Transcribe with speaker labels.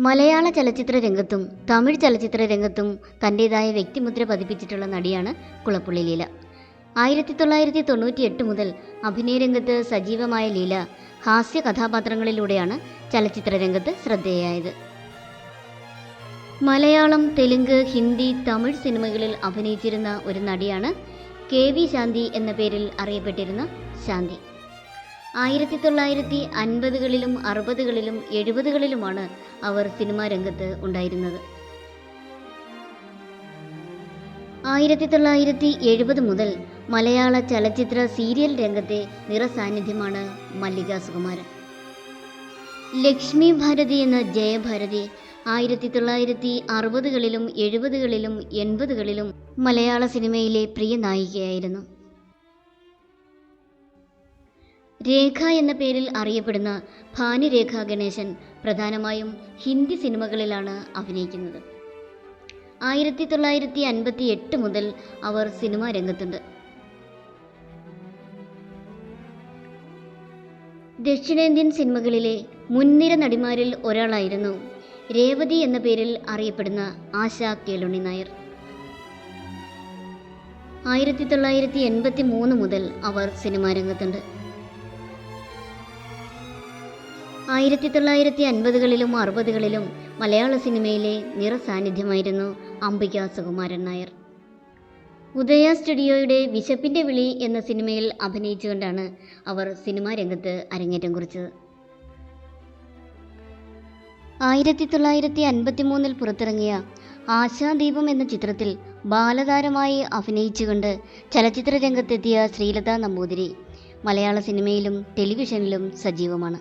Speaker 1: മലയാള ചലച്ചിത്ര രംഗത്തും തമിഴ് ചലച്ചിത്ര രംഗത്തും തൻ്റേതായ വ്യക്തിമുദ്ര പതിപ്പിച്ചിട്ടുള്ള നടിയാണ് കുളപ്പുള്ളി ലീല. 1998 മുതൽ അഭിനയരംഗത്ത് സജീവമായ ലീല ഹാസ്യ കഥാപാത്രങ്ങളിലൂടെയാണ് ചലച്ചിത്ര രംഗത്ത് ശ്രദ്ധേയായത്. മലയാളം, തെലുങ്ക്, ഹിന്ദി, തമിഴ് സിനിമകളിൽ അഭിനയിച്ചിരുന്ന ഒരു നടിയാണ് KV ശാന്തി എന്ന പേരിൽ അറിയപ്പെട്ടിരുന്ന ശാന്തി. 1950കളിലും 60കളിലും 70കളിലുമാണ് അവർ സിനിമാ രംഗത്ത് ഉണ്ടായിരുന്നത്. 1970 മുതൽ മലയാള ചലച്ചിത്ര സീരിയൽ രംഗത്തെ നിറസാന്നിധ്യമാണ് മല്ലിക സുകുമാരൻ. ലക്ഷ്മി ഭാരതി എന്ന ജയഭാരതി 1960കളിലും 70കളിലും 80കളിലും മലയാള സിനിമയിലെ പ്രിയ നായികയായിരുന്നു. രേഖ എന്ന പേരിൽ അറിയപ്പെടുന്ന ഭാനുരേഖ ഗണേശൻ പ്രധാനമായും ഹിന്ദി സിനിമകളിലാണ് അഭിനയിക്കുന്നത്. 1958 മുതൽ അവർ സിനിമാ രംഗത്തുണ്ട്. ദക്ഷിണേന്ത്യൻ സിനിമകളിലെ മുൻനിര നടിമാരിൽ ഒരാളായിരുന്നു രേവതി എന്ന പേരിൽ അറിയപ്പെടുന്ന ആശാ കേളുണ്ണി നായർ. 1983 മുതൽ അവർ സിനിമാ രംഗത്തുണ്ട്. 1950കളിലും 60കളിലും മലയാള സിനിമയിലെ നിറസാന്നിധ്യമായിരുന്നു അംബിക സുകുമാരൻ നായർ. ഉദയ സ്റ്റുഡിയോയുടെ വിശപ്പിൻ്റെ വിളി എന്ന സിനിമയിൽ അഭിനയിച്ചുകൊണ്ടാണ് അവർ സിനിമാ രംഗത്ത് അരങ്ങേറ്റം കുറിച്ചത്. 1953 പുറത്തിറങ്ങിയ ആശാദീപം എന്ന ചിത്രത്തിൽ ബാലതാരമായി അഭിനയിച്ചുകൊണ്ട് ചലച്ചിത്ര രംഗത്തെത്തിയ ശ്രീലത നമ്പൂതിരി മലയാള സിനിമയിലും ടെലിവിഷനിലും സജീവമാണ്.